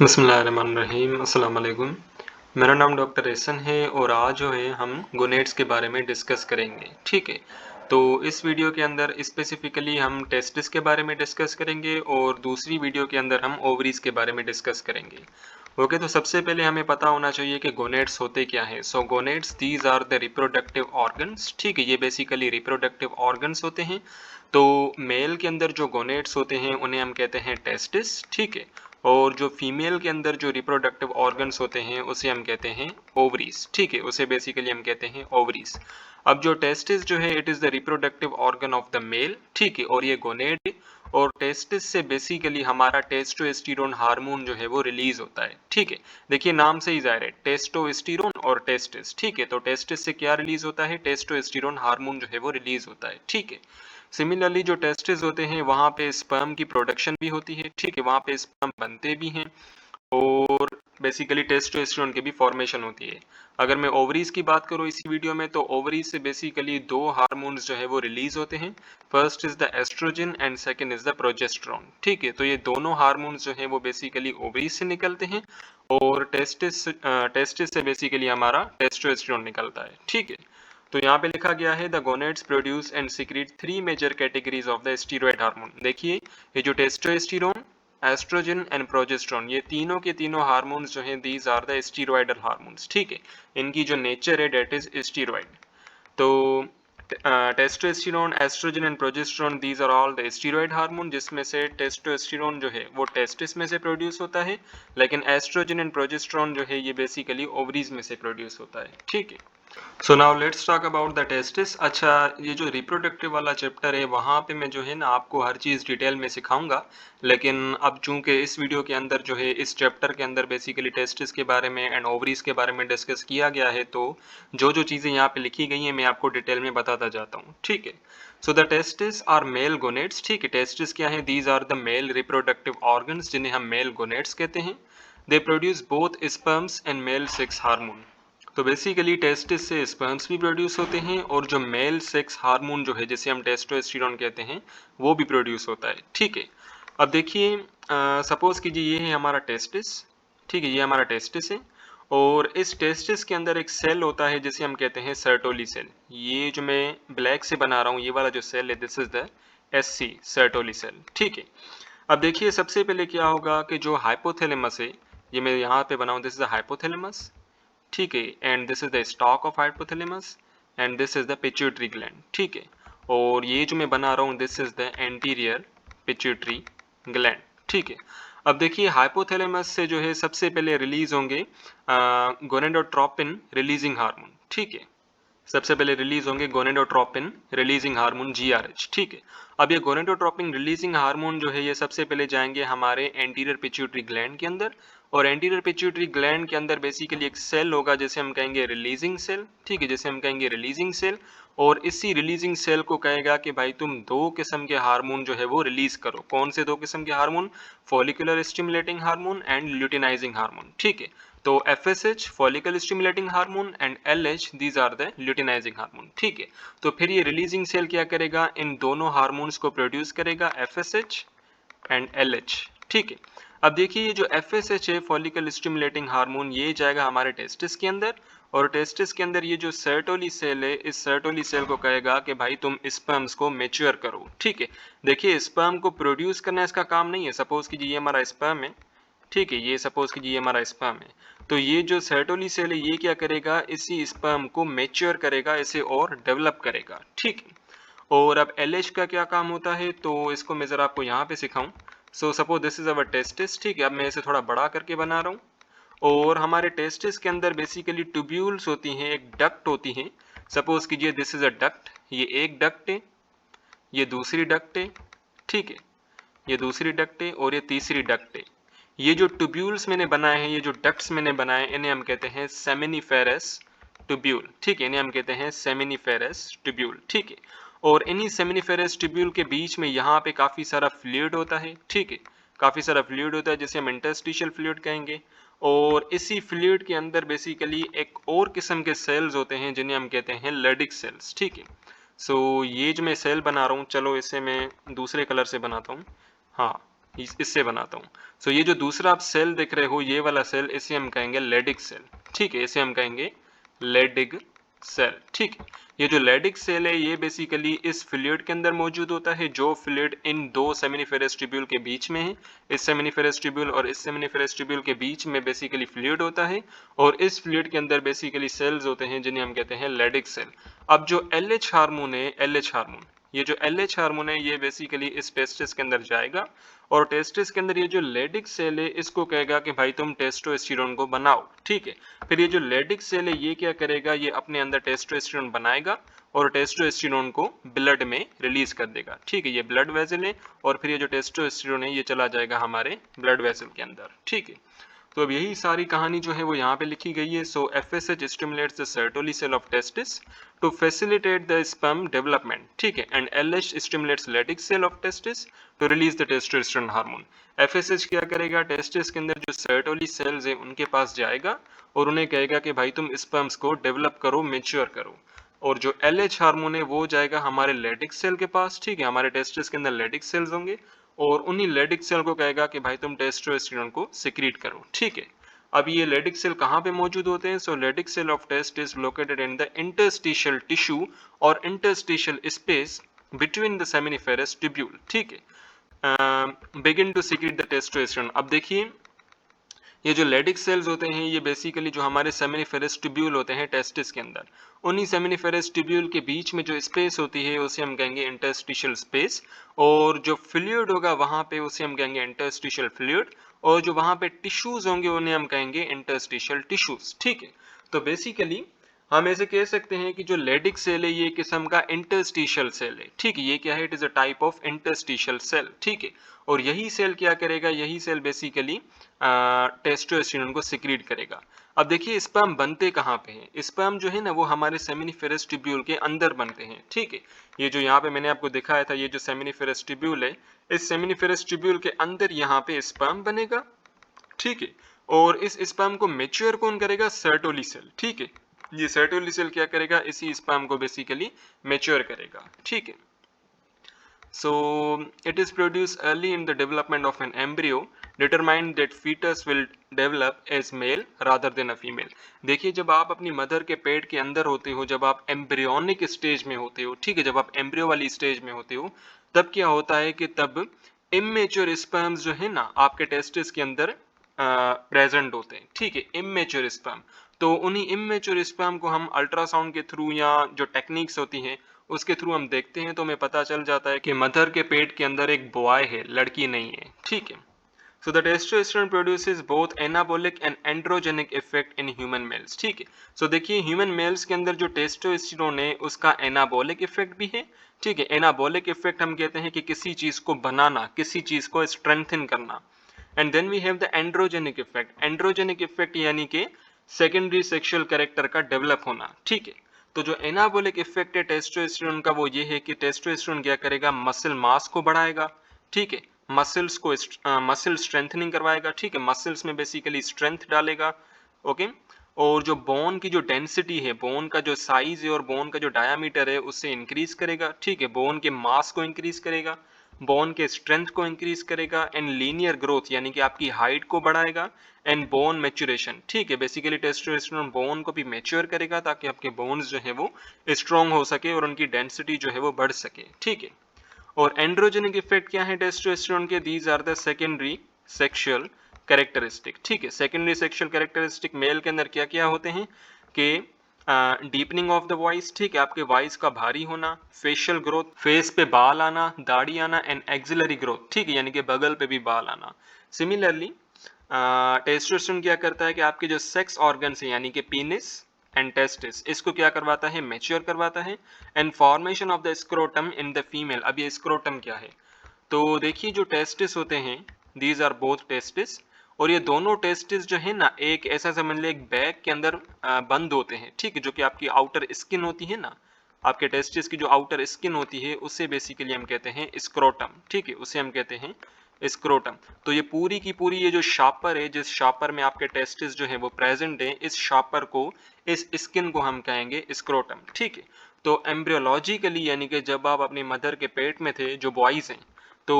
बिस्मिल्लाहिर्रहमानिर्रहीम अस्सलाम वालेकुम। मेरा नाम डॉक्टर एहसन है और आज जो है हम गोनेड्स के बारे में डिस्कस करेंगे। ठीक है, तो इस वीडियो के अंदर स्पेसिफिकली हम टेस्टिस के बारे में डिस्कस करेंगे और दूसरी वीडियो के अंदर हम ओवरीज के बारे में डिस्कस करेंगे। ओके, तो सबसे पहले हमें पता होना चाहिए कि गोनेड्स होते क्या हैं। So gonads these are the reproductive organs. ठीक है, ये बेसिकली रिप्रोडक्टिव ऑर्गन्स होते हैं। तो मेल के अंदर जो गोनेड्स होते हैं उन्हें हम कहते हैं टेस्टिस। ठीक है, और जो फीमेल के अंदर जो रिप्रोडक्टिव ऑर्गन्स होते हैं उसे हम कहते हैं ओवरीज। ठीक है, उसे बेसिकली हम कहते हैं ओवरीज। अब जो टेस्टिस जो है it is the reproductive organ of the male. ठीक है, और ये गोनेड है। और टेस्टिस से बेसिकली हमारा टेस्टोस्टेरोन हार्मोन जो है वो रिलीज होता है। ठीक है, देखिए नाम से ही जाहिर है, टेस्टोस्टेरोन और टेस्टिस। ठीक है, तो टेस्टिस से क्या रिलीज होता है, टेस्टोस्टेरोन हार्मोन जो है वो रिलीज होता है। ठीक है, सिमिलरली जो टेस्टिस होते हैं वहां पे स्पर्म की प्रोडक्शन भी होती है। ठीक है, वहां पे स्पर्म बनते भी हैं और बेसिकली टेस्टोस्टेरोन की भी फॉर्मेशन होती है। अगर मैं ओवरीज की बात करूँ इसी वीडियो में, तो ओवरीज से बेसिकली दो हार्मोन्स जो है वो रिलीज होते हैं। First is the oestrogen and second is the progesterone. ठीक है, तो ये दोनों हार्मोन्स जो है वो बेसिकली ओवरीज से निकलते हैं और टेस्टिस से बेसिकली हमारा टेस्टोस्टेरोन निकलता है। ठीक है, तो यहाँ पे लिखा गया है the gonads produce and secrete three major categories of the steroid hormone. देखिए ये जो टेस्टोस्टेरोन, एस्ट्रोजन एंड प्रोजेस्टेरोन, ये तीनों के तीनों हार्मोन्स जो हैं these are the steroidal hormones. ठीक है, इनकी जो नेचर है डेट इज स्टीरॉयड। तो testosterone, oestrogen and progesterone these are all the steroid hormone, जिसमें से टेस्टोस्टेरोन जो है वो टेस्टिस में से प्रोड्यूस होता है, लेकिन एस्ट्रोजन एंड प्रोजेस्टेरोन जो है ये बेसिकली ओवरीज में से प्रोड्यूस होता है। ठीक है, so now let's talk about the testis. अच्छा, ये जो रिप्रोडक्टिव वाला चैप्टर है वहाँ पे मैं जो है ना आपको हर चीज़ डिटेल में सिखाऊंगा, लेकिन अब चूंकि इस वीडियो के अंदर जो है इस चैप्टर के अंदर बेसिकली टेस्टिस के बारे में एंड ओवरीज के बारे में डिस्कस किया गया है, तो जो जो चीज़ें यहाँ पे लिखी गई हैं मैं आपको डिटेल में बताता जाता हूँ। ठीक है, so the testis are male gonads. ठीक है, टेस्टिस क्या है, these are the male reproductive organs जिन्हें हम मेल गोनेड्स कहते हैं। They produce both sperms and male sex hormone. तो बेसिकली टेस्टिस से स्पर्म्स भी प्रोड्यूस होते हैं और जो मेल सेक्स हार्मोन जो है जिसे हम टेस्टोस्टेरोन कहते हैं वो भी प्रोड्यूस होता है। ठीक है, अब देखिए सपोज कीजिए ये है हमारा टेस्टिस। ठीक है, ये हमारा टेस्टिस है और इस टेस्टिस के अंदर एक सेल होता है जिसे हम कहते हैं सर्टोली सेल। ये जो मैं ब्लैक से बना रहा हूँ ये वाला जो सेल है this is the SC Sertoli cell. ठीक है, अब देखिए सबसे पहले क्या होगा कि जो हाइपोथैलेमस है, ये मैं यहाँ पे बनाऊँ, दिस इज द हाइपोथैलेमस। ठीक है, and this is the stock of hypothalamus and this is the pituitary gland. ठीक है, और ये जो मैं बना रहा हूँ this is the anterior pituitary gland. ठीक है, अब देखिए हाइपोथैलेमस से जो है सबसे पहले रिलीज होंगे गोनेडोट्रोपिन रिलीजिंग हार्मोन। ठीक है, सबसे पहले रिलीज होंगे गोनेडोट्रोपिन रिलीजिंग हार्मोन GRH। ठीक है, अब ये गोनेडोट्रोपिन रिलीजिंग हार्मोन जो है ये सबसे पहले जाएंगे हमारे एंटीरियर पिट्यूटरी ग्लैंड के अंदर और एंटीरियर पिट्यूटरी ग्लैंड के अंदर बेसिकली एक सेल होगा जैसे हम कहेंगे रिलीजिंग सेल। ठीक है, जैसे हम कहेंगे रिलीजिंग सेल, और इसी रिलीजिंग सेल को कहेगा कि भाई तुम दो किस्म के हार्मोन जो है वो रिलीज करो। कौन से दो किस्म के hormone, follicular stimulating hormone and luteinising hormone. ठीक है, तो FSH follicle stimulating hormone and LH these are the luteinising hormone. ठीक है, तो फिर ये रिलीजिंग सेल क्या करेगा, इन दोनों हार्मोन्स को प्रोड्यूस करेगा FSH एंड LH। ठीक है, अब देखिए ये जो FSH है फॉलिकल स्टिमुलेटिंग हार्मोन ये जाएगा हमारे टेस्टिस के अंदर और टेस्टिस के अंदर ये जो सर्टोली सेल है इस सर्टोली सेल को कहेगा कि भाई तुम स्पर्म्स को मैच्योर करो। ठीक है, देखिए स्पर्म को प्रोड्यूस करना इसका काम नहीं है। सपोज कीजिए ये हमारा स्पर्म है। ठीक है, ये सपोज कीजिए ये हमारा स्पर्म है, तो ये जो सर्टोली सेल है ये क्या करेगा, इसी स्पर्म को मैच्योर करेगा, इसे और डेवलप करेगा। ठीक है, और अब LH का क्या काम होता है तो इसको मैं जरा आपको यहाँ पे सिखाऊं। So suppose this is our testis. ठीक है, अब मैं इसे थोड़ा बड़ा करके बना रहा हूँ और हमारे टेस्टिस के अंदर बेसिकली ट्यूब्यूल्स होती हैं, एक डक्ट होती हैं। सपोज कीजिए दिस इज अ डक्ट, ये एक डक्ट है, ये दूसरी डक्ट है। ठीक है, ये दूसरी डक्ट है और ये तीसरी डक्ट है। ये जो ट्यूब्यूल्स मैंने बनाए हैं, ये जो डक्ट्स मैंने बनाए इन्हें हम कहते हैं सेमिनिफेरस ट्यूब्यूल। ठीक है, इन्हें हम कहते हैं सेमिनिफेरस ट्यूब्यूल। ठीक है, और इन्हीं सेमिनिफेरस ट्यूब्यूल के बीच में यहाँ पे काफी सारा फ्लूइड होता है। ठीक है, काफी सारा फ्लूइड होता है जिसे हम इंटरस्टिशियल फ्लूइड कहेंगे और इसी फ्लूइड के अंदर बेसिकली एक और किस्म के सेल्स होते हैं जिन्हें हम कहते हैं लेडिक सेल्स। ठीक है, सो ये जो मैं सेल बना रहा हूँ, चलो इसे मैं दूसरे कलर से बनाता हूँ। हाँ, इससे बनाता हूँ। सो ये जो दूसरा आप सेल देख रहे हो, ये वाला सेल, इसे हम कहेंगे लेडिक सेल, ठीक है, इसे हम कहेंगे लेडिक सेल, ठीक है। ये जो लेडिक सेल है ये बेसिकली इस फ्लूइड के अंदर मौजूद होता है, जो फ्लूइड इन दो सेमिनिफेरस ट्यूब्यूल के बीच में है। इस सेमिनिफेरस ट्यूब्यूल और इस सेमिनिफेरस ट्यूब्यूल के बीच में बेसिकली फ्लूइड होता है, और इस फ्लूइड के अंदर बेसिकली सेल्स होते हैं जिन्हें हम कहते हैं लेडिक सेल। अब जो LH हार्मोन है, LH हार्मोन, ये जो LH हार्मोन है ये बेसिकली इस टेस्टिस के अंदर जाएगा, और टेस्टिस के अंदर ये जो लेडिक सेल है इसको कहेगा कि भाई तुम टेस्टोस्टेरोन को बनाओ, ठीक है। फिर ये जो लेडिक सेल है ये क्या करेगा, ये अपने अंदर टेस्टोस्टेरोन बनाएगा और टेस्टोस्टेरोन को ब्लड में रिलीज कर देगा, ठीक है। ये ब्लड वेसल है, और फिर ये जो टेस्टोस्टेरोन है ये चला जाएगा हमारे ब्लड वेसल के अंदर, ठीक है। तो अब यही सारी कहानी जो है वो यहाँ पे लिखी गई है। So FSH stimulates the Sertoli cell of testis to facilitate the sperm development, ठीक है, and LH stimulates Leydig cell of testis to release the testosterone hormone. FSH क्या करेगा, टेस्टिस के अंदर जो सर्टोली सेल्स है उनके पास जाएगा और उन्हें कहेगा कि भाई तुम स्पर्म्स को डेवलप करो, मेच्योर करो। और जो LH हार्मोन है वो जाएगा हमारे लेडिक सेल के पास, ठीक है, हमारे टेस्टिस के अंदर लेडिक सेल्स होंगे, और उन्हीं लेडिक सेल को कहेगा कि भाई तुम टेस्टोस्टेरोन को सिक्रीट करो, ठीक है। अब ये लेडिक सेल कहाँ पे मौजूद होते हैं? So Leydig cell of test is located in the interstitial tissue और interstitial space between the seminiferous tubule, ठीक है, begin to secrete the testosterone. अब देखिए ये जो लेडिक सेल्स होते हैं ये बेसिकली जो हमारे सेमिनिफेरस ट्यूब्यूल होते हैं टेस्टिस के अंदर, उन्हीं सेमिनिफेरस ट्यूब्यूल के बीच में जो स्पेस होती है उसे हम कहेंगे इंटरस्टिशियल स्पेस, और जो फ्लूइड होगा वहां पे उसे हम कहेंगे इंटरस्टिशियल फ्लूइड, और जो वहां पे टिश्यूज होंगे उन्हें हम कहेंगे इंटरस्टिशियल टिश्यूज, ठीक है। तो बेसिकली हम ऐसे कह सकते हैं कि जो लेडिक सेल है ये किस्म का इंटरस्टिशियल सेल है, ठीक है। ये क्या है? It is a type of interstitial cell, ठीक है। और यही सेल क्या करेगा, यही सेल बेसिकली टेस्टोस्टेरोन को सिक्रीट करेगा। अब देखिए स्पर्म बनते कहाँ पे हैं? स्पर्म जो है ना वो हमारे सेमिनिफेरस ट्यूब्यूल के अंदर बनते हैं, ठीक है। ये जो यहाँ पे मैंने आपको दिखाया था, ये जो सेमिनिफेरस ट्यूब्यूल है, इस सेमिनिफेरस ट्यूब्यूल के अंदर यहाँ पे स्पर्म बनेगा, ठीक है। और इस स्पर्म को मेच्योर कौन करेगा? सर्टोली सेल, ठीक है। ये सर्टोली सेल क्या करेगा? इसी स्पर्म को बेसिकली मेच्योर करेगा, ठीक है। So it is produced early in the development of an embryo, determined that fetus will develop as male rather than a female। देखिए जब आप अपनी मदर के पेट के अंदर होते हो, जब आप एम्ब्रियोनिक स्टेज में होते हो, ठीक है, जब आप एम्ब्रियो वाली स्टेज में होते हो, तब क्या होता है कि तब इमेच्योर स्पर्म्स जो है ना आपके टेस्टिस के अंदर प्रेजेंट होते हैं, ठीक है, इमेच्योर स्पर्म। तो उन्हीं इमेच्योर स्पर्म को हम अल्ट्रासाउंड के थ्रू या जो टेक्निक्स होती हैं उसके थ्रू हम देखते हैं, तो हमें पता चल जाता है कि मदर के पेट के अंदर एक बॉय है, लड़की नहीं है, ठीक है। So the testosterone produces both anabolic and androgenic effect in human mails, ठीक है। सो देखिए ह्यूमन मेल्स के अंदर जो टेस्टोस्टेरोन है उसका एनाबॉलिक इफेक्ट भी है, ठीक है। एनाबॉलिक इफेक्ट हम कहते हैं कि किसी चीज को बनाना, किसी चीज को स्ट्रेंथन करना। And then we have the androgenic effect. Androgenic effect यानी कि सेकेंडरी सेक्सुअल कैरेक्टर का डेवलप होना, ठीक है। तो जो एनाबॉलिक इफेक्ट है टेस्टोस्टेरोन का वो ये है कि टेस्टोस्टेरोन क्या करेगा? मसल मास को बढ़ाएगा, ठीक है, मसल्स को मसल स्ट्रेंथनिंग करवाएगा, ठीक है, मसल्स में बेसिकली स्ट्रेंथ डालेगा, ओके। और जो बोन की जो डेंसिटी है, बोन का जो साइज है और बोन का जो डायामीटर है उससे इंक्रीज करेगा, ठीक है, बोन के मास को इंक्रीज करेगा, बोन के स्ट्रेंथ को इंक्रीज करेगा, एंड लीनियर ग्रोथ यानी कि आपकी हाइट को बढ़ाएगा, एंड बोन मैच्योरेशन, ठीक है। बेसिकली टेस्टोस्टेरोन बोन को भी मैच्योर करेगा ताकि आपके बोन्स जो है वो स्ट्रॉन्ग हो सके और उनकी डेंसिटी जो है वो बढ़ सके, ठीक है। और एंड्रोजेनिक इफेक्ट क्या है टेस्टोस्टेरोन के? These are the secondary sexual characteristic, ठीक है। सेकेंडरी सेक्सुअल कैरेक्टरिस्टिक मेल के अंदर क्या क्या होते हैं कि डीपनिंग ऑफ द वॉइस, ठीक है, आपके वॉइस का भारी होना, फेशियल ग्रोथ, फेस पे बाल आना, दाढ़ी आना, एंड एक्सिलरी ग्रोथ, ठीक है, यानी कि बगल पे भी बाल आना। सिमिलरली टेस्टोस्टेरोन क्या करता है कि आपके जो सेक्स ऑर्गन्स हैं यानी कि पीनिस एंड टेस्टिस, इसको क्या करवाता है? मैच्योर करवाता है। And formation of the scrotum in the female. अब ये स्क्रोटम क्या है? तो देखिए जो टेस्टिस होते हैं, दीज आर बोथ टेस्टिस, और ये दोनों टेस्टिस जो है ना एक ऐसा समझ ले एक बैग के अंदर बंद होते हैं, ठीक है, जो कि आपकी आउटर स्किन होती है ना, आपके टेस्टिस की जो आउटर स्किन होती है उससे बेसिकली हम कहते हैं स्क्रोटम, ठीक है, उसे हम कहते हैं स्क्रोटम। तो ये पूरी की पूरी ये जो शापर है, जिस शापर में आपके टेस्टिस जो है वो प्रेजेंट है, इस शापर को, इस स्किन को हम कहेंगे स्क्रोटम, ठीक है। तो एम्ब्रियोलॉजिकली यानी कि जब आप अपनी मदर के पेट में थे, जो बॉयज हैं, तो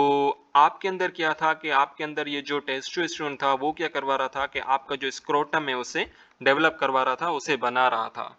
आपके अंदर क्या था कि आपके अंदर ये जो टेस्टोस्टेरोन था वो क्या करवा रहा था कि आपका जो स्क्रोटम है उसे डेवलप करवा रहा था, उसे बना रहा था।